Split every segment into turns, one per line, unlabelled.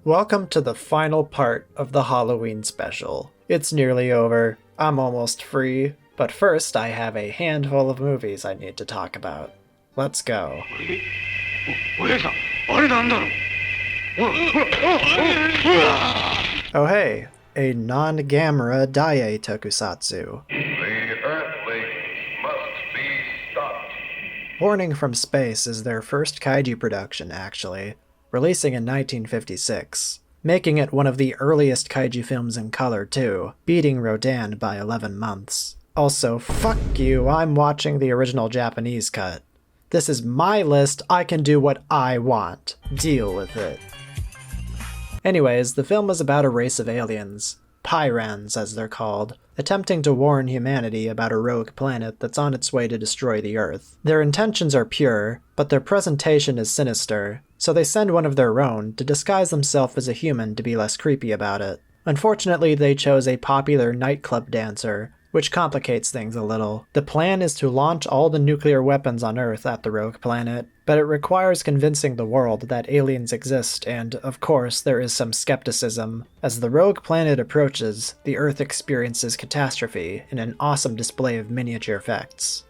Welcome to the final part of the Halloween special. It's nearly over, I'm almost free, but first I have a handful of movies I need to talk about. Let's go. Oh hey, a non-Gamera Dai tokusatsu.
The Earthlings must be stopped.
Warning from Space is their first kaiju production, actually, releasing in 1956, making it one of the earliest kaiju films in color too, beating Rodan by 11 months. Also, fuck you, I'm watching the original Japanese cut. This is my list, I can do what I want. Deal with it. Anyways, the film is about a race of aliens, Pyrans as they're called, attempting to warn humanity about a rogue planet that's on its way to destroy the Earth. Their intentions are pure, but their presentation is sinister, so they send one of their own to disguise themselves as a human to be less creepy about it. Unfortunately, they chose a popular nightclub dancer, which complicates things a little. The plan is to launch all the nuclear weapons on Earth at the rogue planet, but it requires convincing the world that aliens exist, and, of course, there is some skepticism. As the rogue planet approaches, the Earth experiences catastrophe in an awesome display of miniature effects.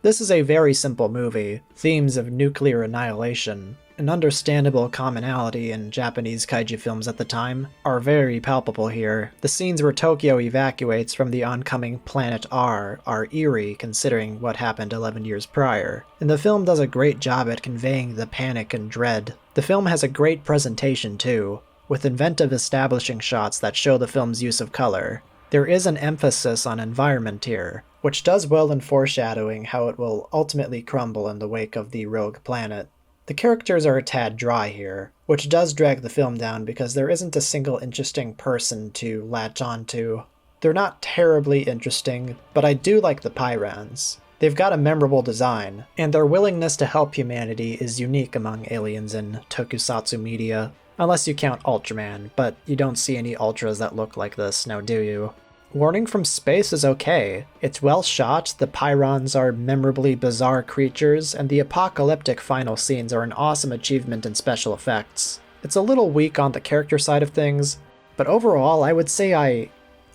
This is a very simple movie. Themes of nuclear annihilation, an understandable commonality in Japanese kaiju films at the time, are very palpable here. The scenes where Tokyo evacuates from the oncoming Planet R are eerie considering what happened 11 years prior, and the film does a great job at conveying the panic and dread. The film has a great presentation too, with inventive establishing shots that show the film's use of color. There is an emphasis on environment here, which does well in foreshadowing how it will ultimately crumble in the wake of the rogue planet. The characters are a tad dry here, which does drag the film down because there isn't a single interesting person to latch onto. They're not terribly interesting, but I do like the Pyrans. They've got a memorable design, and their willingness to help humanity is unique among aliens in tokusatsu media. Unless you count Ultraman, but you don't see any Ultras that look like this, now do you? Warning from Space is okay. It's well shot, the Pyrans are memorably bizarre creatures, and the apocalyptic final scenes are an awesome achievement in special effects. It's a little weak on the character side of things, but overall I would say I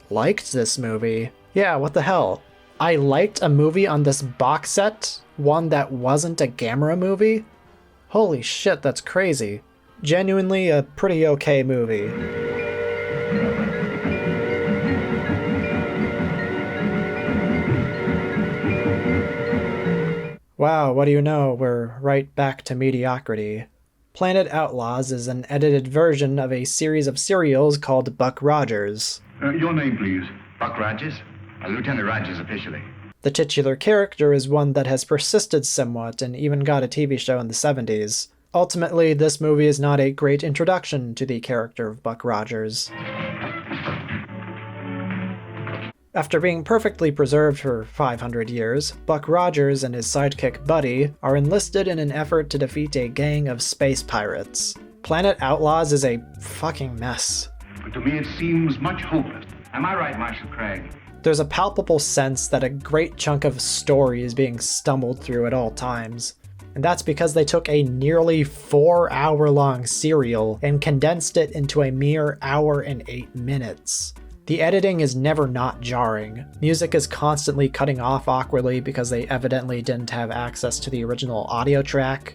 liked this movie. Yeah, what the hell? I liked a movie on this box set, one that wasn't a Gamera movie? Holy shit, that's crazy. Genuinely a pretty okay movie. Wow, what do you know? We're right back to mediocrity. Planet Outlaws is an edited version of a series of serials called Buck Rogers.
Your name, please.
Buck Rogers? Lieutenant Rogers officially.
The titular character is one that has persisted somewhat and even got a TV show in the 70s. Ultimately, this movie is not a great introduction to the character of Buck Rogers. After being perfectly preserved for 500 years, Buck Rogers and his sidekick Buddy are enlisted in an effort to defeat a gang of space pirates. Planet Outlaws is a fucking mess.
But to me it seems much hopeless.
Am I right, Marshal Craig?
There's a palpable sense that a great chunk of story is being stumbled through at all times. And that's because they took a nearly 4-hour-long serial and condensed it into a mere hour and 8 minutes. The editing is never not jarring. Music is constantly cutting off awkwardly because they evidently didn't have access to the original audio track.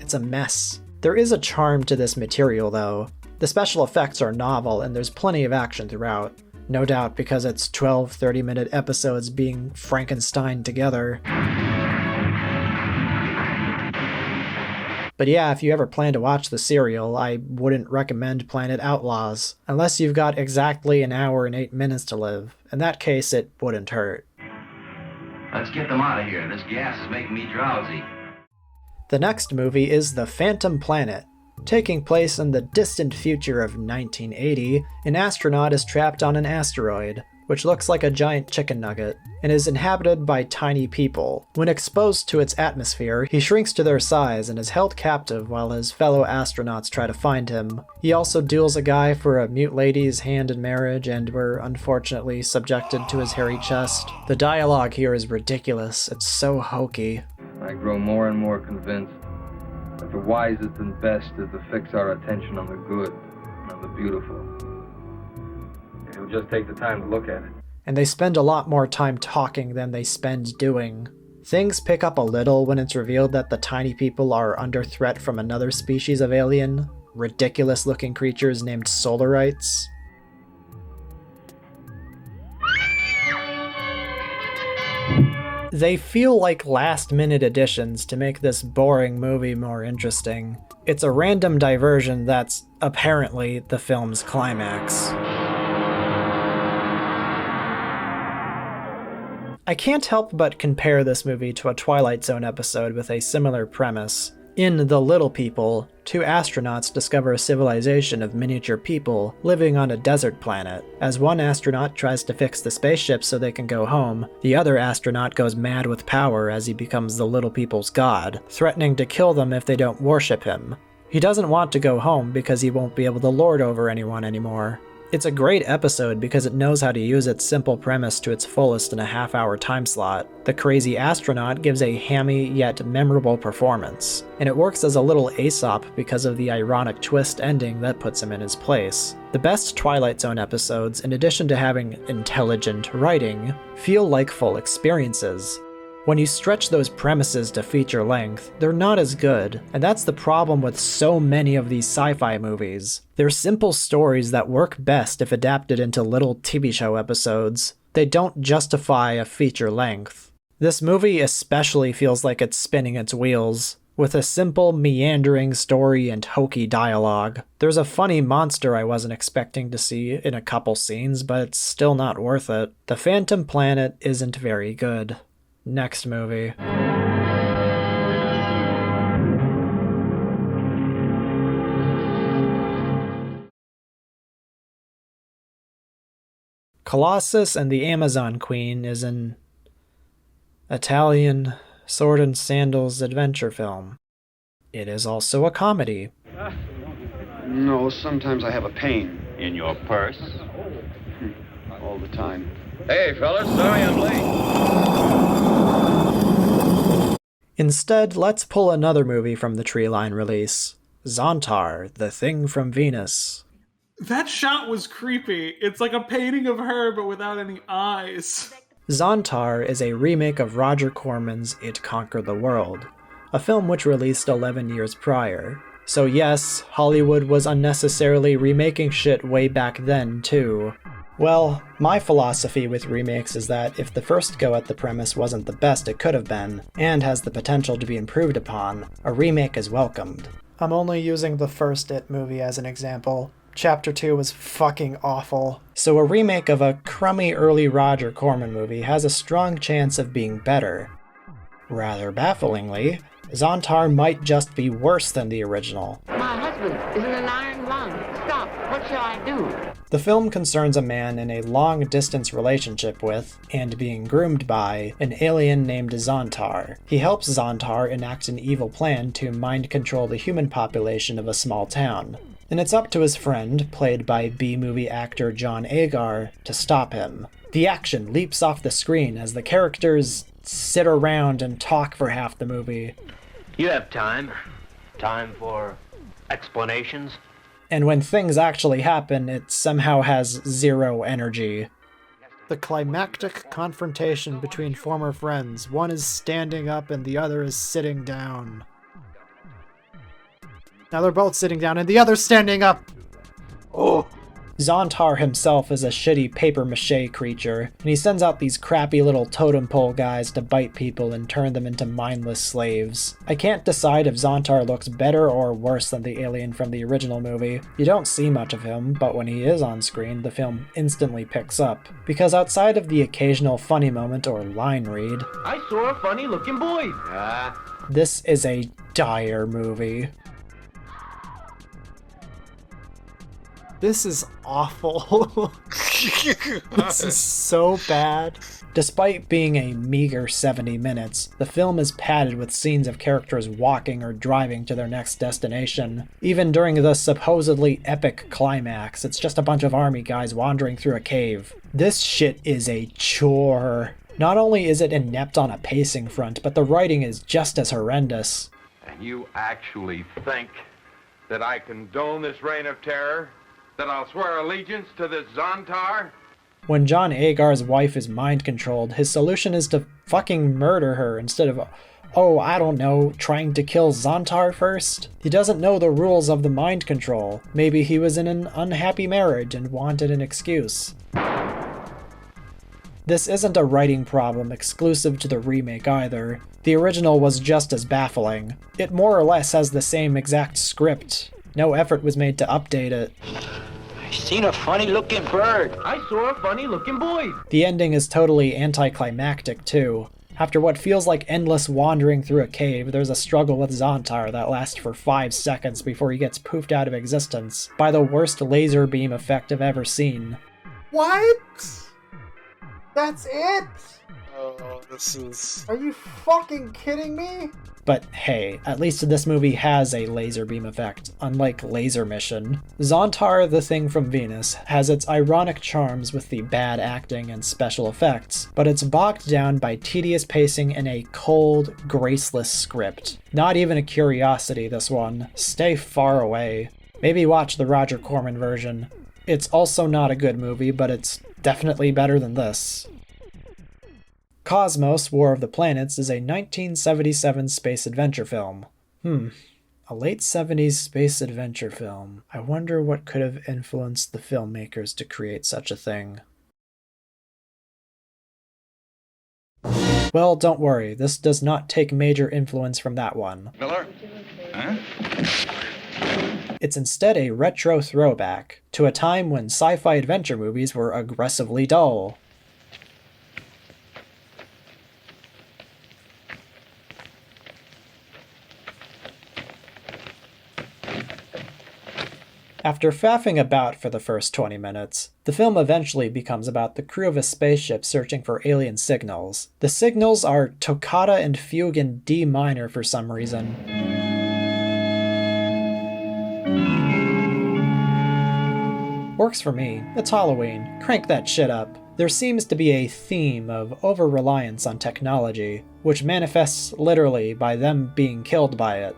It's a mess. There is a charm to this material though. The special effects are novel and there's plenty of action throughout. No doubt because it's 12 30-minute episodes being Frankenstein together. But yeah, if you ever plan to watch the serial, I wouldn't recommend Planet Outlaws, unless you've got exactly an hour and 8 minutes to live. In that case, it wouldn't hurt.
Let's get them out of here. This gas is making me drowsy.
The next movie is The Phantom Planet. Taking place in the distant future of 1980, an astronaut is trapped on an asteroid, which looks like a giant chicken nugget, and is inhabited by tiny people. When exposed to its atmosphere, he shrinks to their size and is held captive while his fellow astronauts try to find him. He also duels a guy for a mute lady's hand in marriage and were unfortunately subjected to his hairy chest. The dialogue here is ridiculous, it's so hokey.
I grow more and more convinced But the wisest and best is to fix our attention on the good and on the beautiful. And we'll just take the time to look at it.
And they spend a lot more time talking than they spend doing. Things pick up a little when it's revealed that the tiny people are under threat from another species of alien, ridiculous-looking creatures named Solarites. They feel like last-minute additions to make this boring movie more interesting. It's a random diversion that's apparently the film's climax. I can't help but compare this movie to a Twilight Zone episode with a similar premise. In The Little People, two astronauts discover a civilization of miniature people living on a desert planet. As one astronaut tries to fix the spaceship so they can go home, the other astronaut goes mad with power as he becomes the Little People's god, threatening to kill them if they don't worship him. He doesn't want to go home because he won't be able to lord over anyone anymore. It's a great episode because it knows how to use its simple premise to its fullest in a half-hour time slot. The crazy astronaut gives a hammy yet memorable performance, and it works as a little Aesop because of the ironic twist ending that puts him in his place. The best Twilight Zone episodes, in addition to having intelligent writing, feel like full experiences. When you stretch those premises to feature length, they're not as good, and that's the problem with so many of these sci-fi movies. They're simple stories that work best if adapted into little TV show episodes. They don't justify a feature length. This movie especially feels like it's spinning its wheels, with a simple, meandering story and hokey dialogue. There's a funny monster I wasn't expecting to see in a couple scenes, but it's still not worth it. The Phantom Planet isn't very good. Next movie. Colossus and the Amazon Queen is an Italian sword and sandals adventure film. It is also a comedy.
No, sometimes I have a pain.
In your purse?
All the time.
Hey, fellas, sorry I'm late.
Instead, let's pull another movie from the Treeline release. Zontar, The Thing from Venus.
That shot was creepy. It's like a painting of her, but without any eyes.
Zontar is a remake of Roger Corman's It Conquered the World, a film which released 11 years prior. So yes, Hollywood was unnecessarily remaking shit way back then, too. Well, my philosophy with remakes is that if the first go at the premise wasn't the best it could have been, and has the potential to be improved upon, a remake is welcomed. I'm only using the first It movie as an example. Chapter 2 was fucking awful. So a remake of a crummy early Roger Corman movie has a strong chance of being better. Rather bafflingly, Zontar might just be worse than the original.
My husband is in an iron lung. Stop. What shall I do?
The film concerns a man in a long-distance relationship with, and being groomed by, an alien named Zontar. He helps Zontar enact an evil plan to mind-control the human population of a small town. And it's up to his friend, played by B-movie actor John Eegah, to stop him. The action leaps off the screen as the characters sit around and talk for half the movie.
You have time. Time for explanations.
And when things actually happen, it somehow has zero energy. The climactic confrontation between former friends. One is standing up and the other is sitting down. Now they're both sitting down and the other's standing up! Oh! Zontar himself is a shitty papier-mâché creature, and he sends out these crappy little totem pole guys to bite people and turn them into mindless slaves. I can't decide if Zontar looks better or worse than the alien from the original movie. You don't see much of him, but when he is on screen, the film instantly picks up. Because outside of the occasional funny moment or line read,
I saw a funny-looking boy.
this is a dire movie. This is awful. This is so bad. Despite being a meager 70 minutes, the film is padded with scenes of characters walking or driving to their next destination. Even during the supposedly epic climax, it's just a bunch of army guys wandering through a cave. This shit is a chore. Not only is it inept on a pacing front, but the writing is just as horrendous.
You actually think that I condone this reign of terror? That I'll swear allegiance to this Zontar?
When John Agar's wife is mind-controlled, his solution is to fucking murder her instead of, oh, I don't know, trying to kill Zontar first? He doesn't know the rules of the mind control. Maybe he was in an unhappy marriage and wanted an excuse. This isn't a writing problem exclusive to the remake either. The original was just as baffling. It more or less has the same exact script. No effort was made to update it.
I seen a funny-looking bird. I saw a funny-looking boy.
The ending is totally anticlimactic too. After what feels like endless wandering through a cave, there's a struggle with Zontar that lasts for 5 seconds before he gets poofed out of existence by the worst laser beam effect I've ever seen.
What? That's it? Oh, this is... Are you fucking kidding me?
But hey, at least this movie has a laser beam effect, unlike Laser Mission. Zontar, the Thing from Venus, has its ironic charms with the bad acting and special effects, but it's bogged down by tedious pacing and a cold, graceless script. Not even a curiosity, this one. Stay far away. Maybe watch the Roger Corman version. It's also not a good movie, but it's definitely better than this. Cosmos, War of the Planets is a 1977 space adventure film. A late 70s space adventure film. I wonder what could have influenced the filmmakers to create such a thing. Well, don't worry, this does not take major influence from that one.
Miller? Huh?
It's instead a retro throwback to a time when sci-fi adventure movies were aggressively dull. After faffing about for the first 20 minutes, the film eventually becomes about the crew of a spaceship searching for alien signals. The signals are toccata and fugue in D minor for some reason. Works for me. It's Halloween. Crank that shit up. There seems to be a theme of over-reliance on technology, which manifests literally by them being killed by it.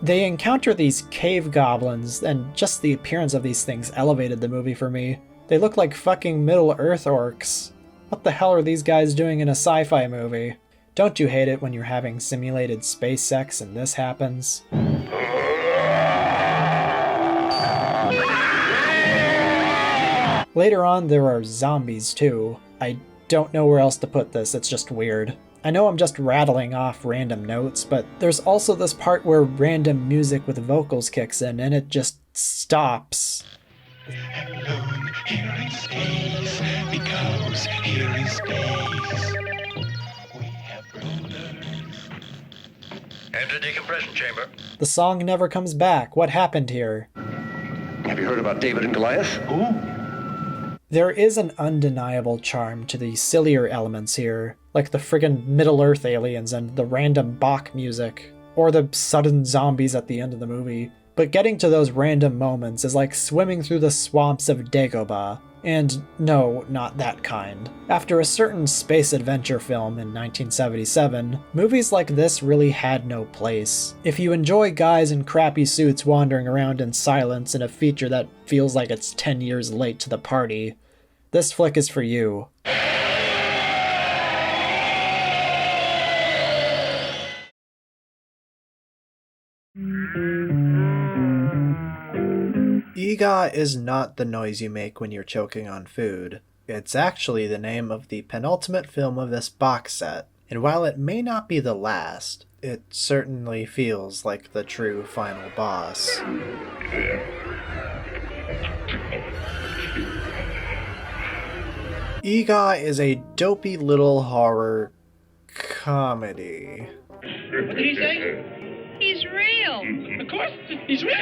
They encounter these cave goblins, and just the appearance of these things elevated the movie for me. They look like fucking Middle-earth orcs. What the hell are these guys doing in a sci-fi movie? Don't you hate it when you're having simulated space sex and this happens? Later on, there are zombies too. I don't know where else to put this, it's just weird. I know I'm just rattling off random notes, but there's also this part where random music with vocals kicks in and it just stops.
Alone here in space, because here is space. We have rulers.
Enter decompression chamber.
The song never comes back. What happened here?
Have you heard about David and Goliath? Who?
There is an undeniable charm to the sillier elements here, like the friggin' Middle-earth aliens and the random Bach music, or the sudden zombies at the end of the movie. But getting to those random moments is like swimming through the swamps of Dagobah. And no, not that kind. After a certain space adventure film in 1977, movies like this really had no place. If you enjoy guys in crappy suits wandering around in silence in a feature that feels like it's 10 years late to the party, this flick is for you. Eegah is not the noise you make when you're choking on food. It's actually the name of the penultimate film of this box set, and while it may not be the last, it certainly feels like the true final boss. Eegah is a dopey little horror comedy.
What did he say? He's real. Of course, he's real.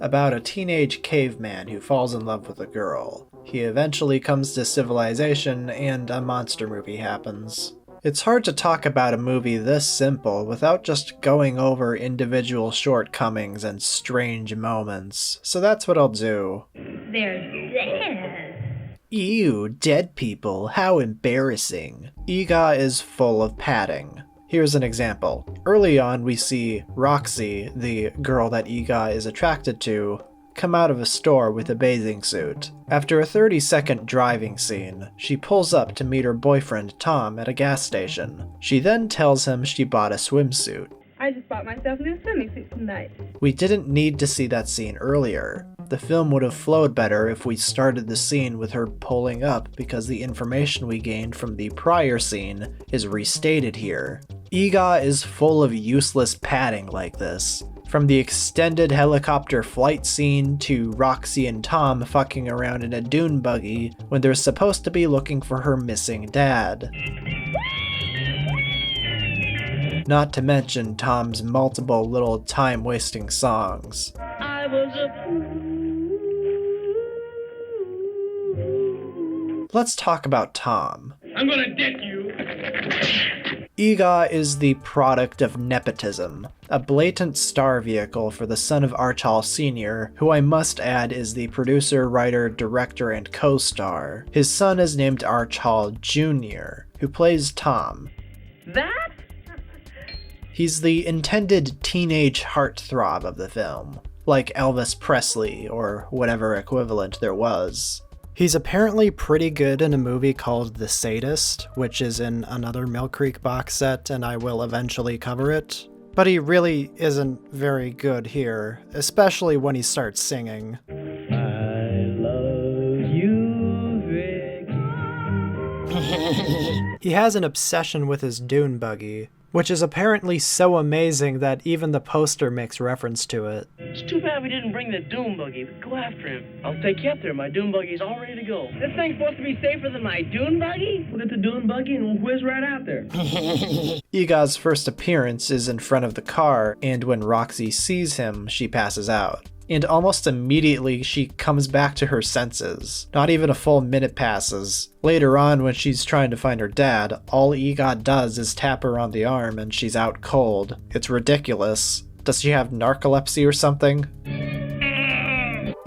About a teenage caveman who falls in love with a girl. He eventually comes to civilization, and a monster movie happens. It's hard to talk about a movie this simple without just going over individual shortcomings and strange moments, so that's what I'll do.
They're dead.
Ew, dead people, how embarrassing. Eegah is full of padding. Here's an example. Early on, we see Roxy, the girl that Eegah is attracted to, come out of a store with a bathing suit. After a 30-second driving scene, she pulls up to meet her boyfriend Tom at a gas station. She then tells him she bought a swimsuit.
I just bought myself a new swimming suit tonight.
We didn't need to see that scene earlier. The film would have flowed better if we started the scene with her pulling up because the information we gained from the prior scene is restated here. Eegah is full of useless padding like this. From the extended helicopter flight scene to Roxy and Tom fucking around in a dune buggy when they're supposed to be looking for her missing dad. Not to mention Tom's multiple little time-wasting songs.
I was a fool.
Let's talk about Tom.
I'm gonna deck you.
Eegah is the product of nepotism, a blatant star vehicle for the son of Archal Sr., who I must add is the producer, writer, director, and co-star. His son is named Archal Jr., who plays Tom.
That?
He's the intended teenage heartthrob of the film, like Elvis Presley or whatever equivalent there was. He's apparently pretty good in a movie called The Sadist, which is in another Mill Creek box set, and I will eventually cover it. But he really isn't very good here, especially when he starts singing.
I love you, Vic.
He has an obsession with his dune buggy, which is apparently so amazing that even the poster makes reference to it.
It's too bad we didn't bring the dune buggy. Let's go after him. I'll take you up there. My dune buggy's all ready to go.
This thing's supposed to be safer than my dune buggy?
We'll get the dune buggy and we'll whiz right out there.
Eegah's first appearance is in front of the car, and when Roxy sees him, she passes out. And almost immediately she comes back to her senses. Not even a full minute passes. Later on, when she's trying to find her dad, all Eegah does is tap her on the arm and she's out cold. It's ridiculous. Does she have narcolepsy or something?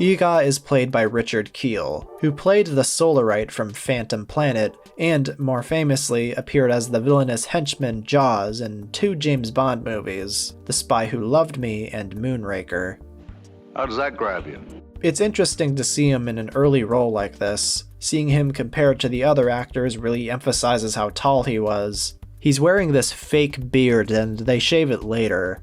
Eegah is played by Richard Kiel, who played the Solarite from Phantom Planet, and, more famously, appeared as the villainous henchman Jaws in 2 James Bond movies, The Spy Who Loved Me and Moonraker.
How does that grab you?
It's interesting to see him in an early role like this. Seeing him compared to the other actors really emphasizes how tall he was. He's wearing this fake beard and they shave it later.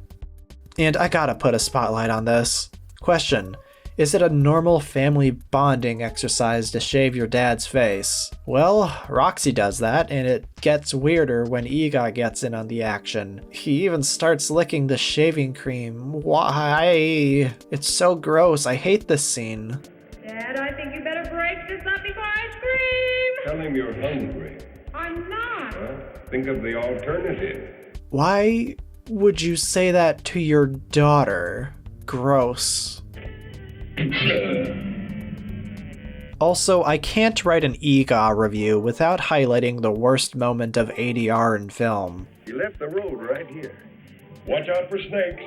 And I gotta put a spotlight on this. Question: is it a normal family bonding exercise to shave your dad's face? Well, Roxy does that, and it gets weirder when Eegah gets in on the action. He even starts licking the shaving cream. Why? It's so gross. I hate this scene.
Dad, I think you better break this up before I scream.
Tell him you're hungry.
I'm not.
Think of the alternative.
Why would you say that to your daughter? Gross. Also, I can't write an Eegah review without highlighting the worst moment of ADR in film.
You left the road right here. Watch out for snakes.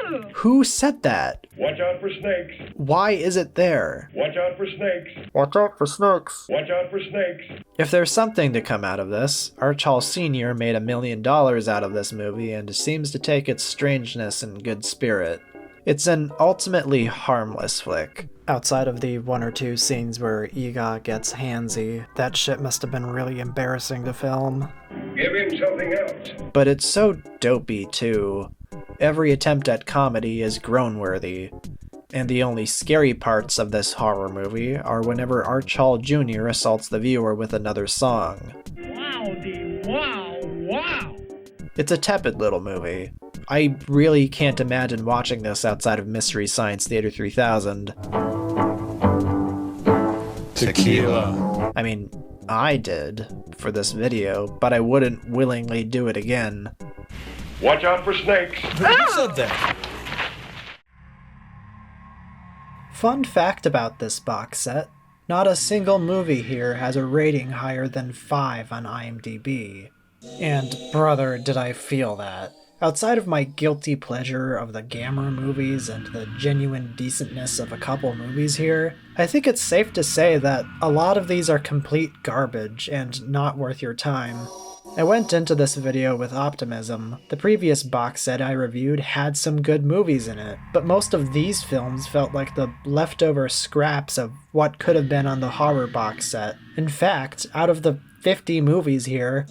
Ooh.
Who said that?
Watch out for snakes.
Why is it there?
Watch out for snakes.
Watch out for snakes.
Watch out for snakes.
If there's something to come out of this, Archal Sr. made $1 million out of this movie and seems to take its strangeness in good spirit. It's an ultimately harmless flick. Outside of the 1 or 2 scenes where Eegah gets handsy, that shit must have been really embarrassing to film.
Give him something else.
But it's so dopey too. Every attempt at comedy is groan-worthy. And the only scary parts of this horror movie are whenever Archal Jr. assaults the viewer with another song.
Wowdy, wow, wow.
It's a tepid little movie. I really can't imagine watching this outside of Mystery Science Theater 3000.
Tequila.
I mean, I did for this video, but I wouldn't willingly do it again.
Watch out for snakes.
Who said that?
Fun fact about this box set, not a single movie here has a rating higher than 5 on IMDb. And brother, did I feel that. Outside of my guilty pleasure of the Gamera movies and the genuine decentness of a couple movies here, I think it's safe to say that a lot of these are complete garbage and not worth your time. I went into this video with optimism. The previous box set I reviewed had some good movies in it, but most of these films felt like the leftover scraps of what could have been on the horror box set. In fact, out of the 50 movies here,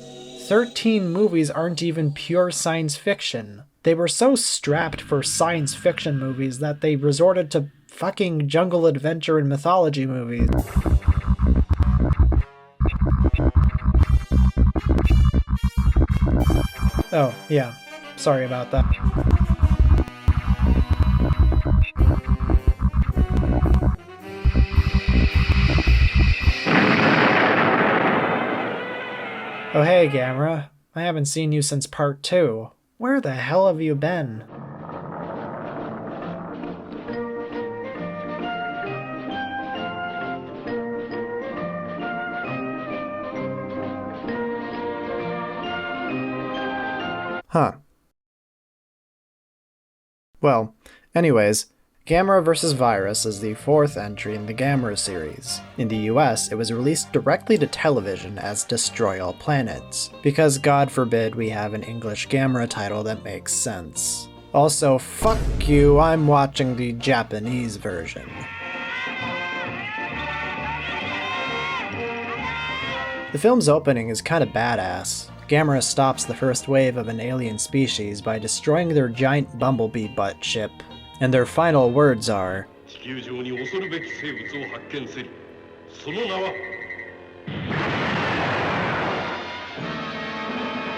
13 movies aren't even pure science fiction. They were so strapped for science fiction movies that they resorted to fucking jungle adventure and mythology movies. Oh, yeah. Sorry about that. Oh hey, Gamera. I haven't seen you since part 2. Where the hell have you been? Huh. Well, anyways, Gamera vs. Viras is the 4th entry in the Gamera series. In the US, it was released directly to television as Destroy All Planets, because God forbid we have an English Gamera title that makes sense. Also, fuck you, I'm watching the Japanese version. The film's opening is kinda badass. Gamera stops the first wave of an alien species by destroying their giant bumblebee butt ship, and their final words are,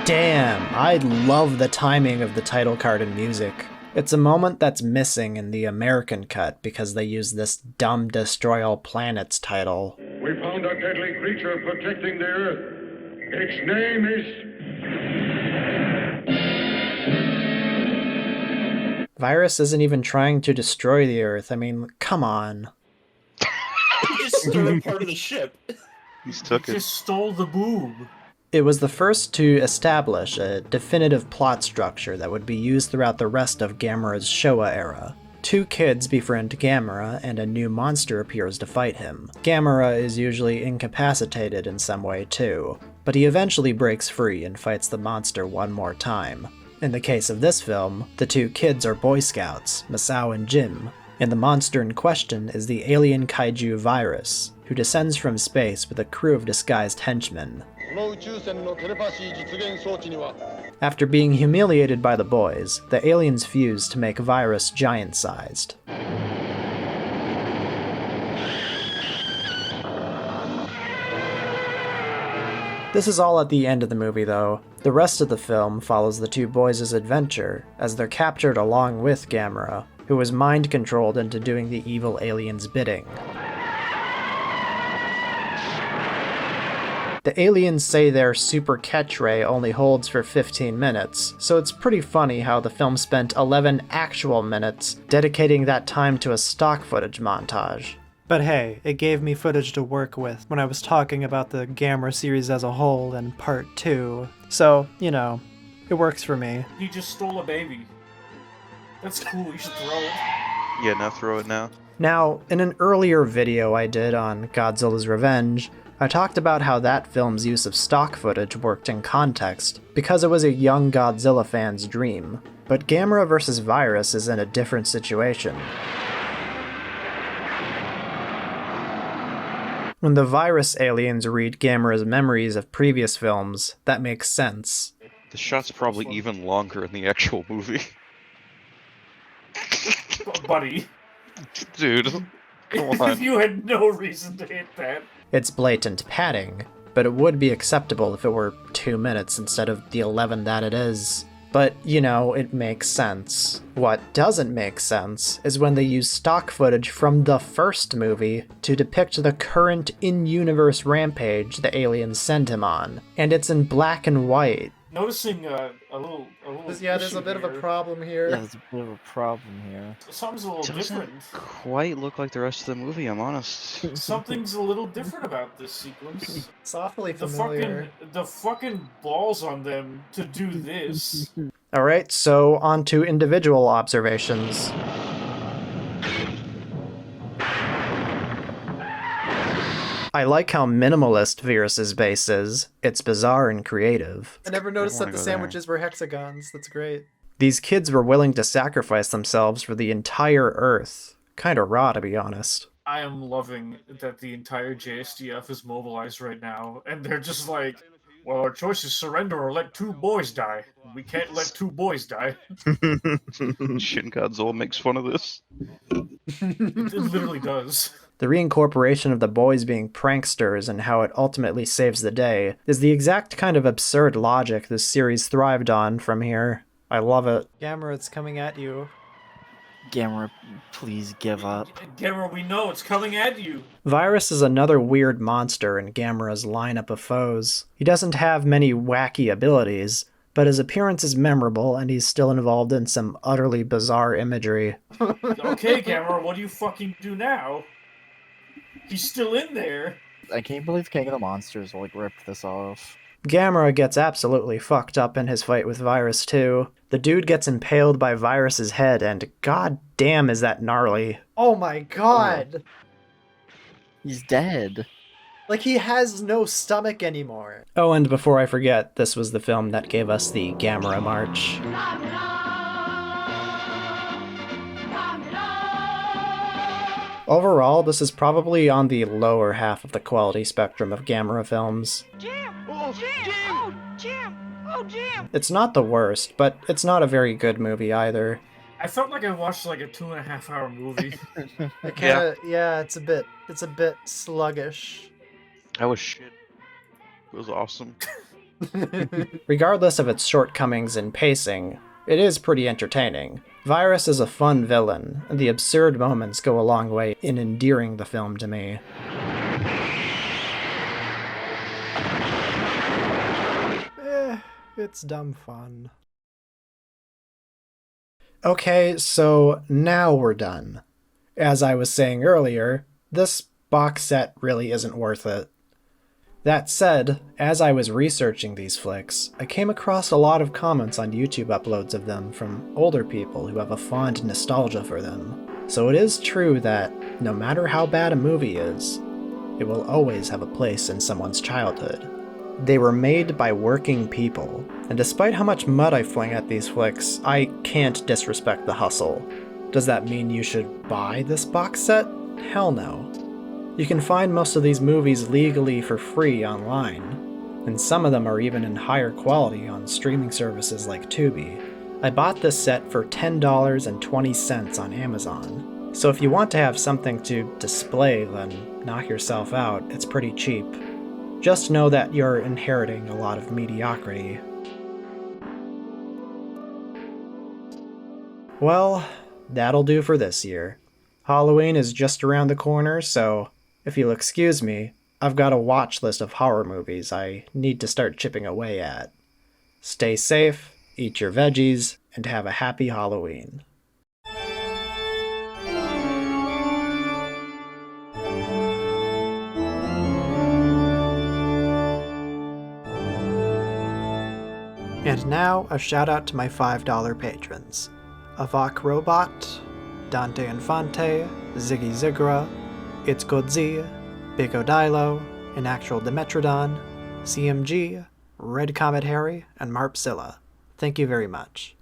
damn, I love the timing of the title card and music. It's a moment that's missing in the American cut because they use this dumb Destroy All Planets title.
We found a deadly creature protecting the Earth. Its name is...
Virus isn't even trying to destroy the Earth. I mean, come on.
He just stole part of the ship.
He took
He
it.
just stole the boob.
It was the first to establish a definitive plot structure that would be used throughout the rest of Gamera's Showa era. 2 kids befriend Gamera, and a new monster appears to fight him. Gamera is usually incapacitated in some way too, but he eventually breaks free and fights the monster one more time. In the case of this film, the 2 kids are Boy Scouts, Masao and Jim, and the monster in question is the alien kaiju Virus, who descends from space with a crew of disguised henchmen. After being humiliated by the boys, the aliens fuse to make Virus giant-sized. This is all at the end of the movie though. The rest of the film follows the 2 boys' adventure, as they're captured along with Gamera, who was mind-controlled into doing the evil alien's bidding. The aliens say their super catch ray only holds for 15 minutes, so it's pretty funny how the film spent 11 actual minutes dedicating that time to a stock footage montage. But hey, it gave me footage to work with when I was talking about the Gamera series as a whole in part 2, so, you know, it works for me.
He just stole a baby. That's cool, you should throw it.
Yeah, now throw it now.
Now, in an earlier video I did on Godzilla's Revenge, I talked about how that film's use of stock footage worked in context, because it was a young Godzilla fan's dream. But Gamera vs. Virus is in a different situation. When the Virus aliens read Gamera's memories of previous films, that makes sense.
The shot's probably even longer in the actual movie.
Buddy.
Dude, come on.
You had no reason to hit that.
It's blatant padding, but it would be acceptable if it were 2 minutes instead of the 11 that it is. But, you know, it makes sense. What doesn't make sense is when they use stock footage from the first movie to depict the current in-universe rampage the aliens send him on. And it's in black and white.
Noticing a little
Yeah, there's a
issue
bit of a
here.
problem here.
Yeah, there's a bit of a problem here.
Something's a little
Doesn't
different.
quite look like the rest of the movie, I'm honest.
Something's a little different about this sequence.
It's awfully
The
familiar.
fucking balls on them to do this.
Alright, so on to individual observations. I like how minimalist Viras' base is. It's bizarre and creative.
I never noticed that
wanna
the
go there.
sandwiches were hexagons. That's great.
These kids were willing to sacrifice themselves for the entire Earth. Kinda raw, to be honest.
I am loving that the entire JSDF is mobilized right now, and they're just like, well, our choice is surrender or let 2 boys die. We can't let 2 boys die.
Shin Godzilla makes fun of this.
It literally does.
The reincorporation of the boys being pranksters and how it ultimately saves the day is the exact kind of absurd logic this series thrived on from here. I love it. Gamera, it's coming at you.
Gamera, please give up.
Gamera, we know it's coming at you.
Viras is another weird monster in Gamera's lineup of foes. He doesn't have many wacky abilities, but his appearance is memorable and he's still involved in some utterly bizarre imagery.
Okay, Gamera, what do you fucking do now? He's still in there.
I can't believe King of the Monsters like ripped this off.
Gamera gets absolutely fucked up in his fight with Viras too. The dude gets impaled by Virus' head and god damn is that gnarly.
Oh my god!
He's dead.
Like, he has no stomach anymore.
Oh, and before I forget, this was the film that gave us the Gamera March. Overall, this is probably on the lower half of the quality spectrum of Gamera films.
Jim! Oh, Jim! Oh, Jim! Oh, Jim!
It's not the worst, but it's not a very good movie either.
I felt like I watched like a 2.5-hour movie.
It kinda, yeah, it's a bit sluggish.
That was shit. It was awesome.
Regardless of its shortcomings in pacing, it is pretty entertaining. Virus is a fun villain, and the absurd moments go a long way in endearing the film to me. It's dumb fun. Okay, so now we're done. As I was saying earlier, this box set really isn't worth it. That said, as I was researching these flicks, I came across a lot of comments on YouTube uploads of them from older people who have a fond nostalgia for them. So it is true that, no matter how bad a movie is, it will always have a place in someone's childhood. They were made by working people, and despite how much mud I fling at these flicks, I can't disrespect the hustle. Does that mean you should buy this box set? Hell no. You can find most of these movies legally for free online, and some of them are even in higher quality on streaming services like Tubi. I bought this set for $10.20 on Amazon, so if you want to have something to display, then knock yourself out, it's pretty cheap. Just know that you're inheriting a lot of mediocrity. Well, that'll do for this year. Halloween is just around the corner, so if you'll excuse me, I've got a watch list of horror movies I need to start chipping away at. Stay safe, eat your veggies, and have a happy Halloween. And now, a shout out to my $5 patrons. Avak Robot, Dante Infante, Ziggy Zigra, It's Godzi, Big Odilo, Inactual Dimetrodon, CMG, Red Comet Harry, and Marpzilla. Thank you very much.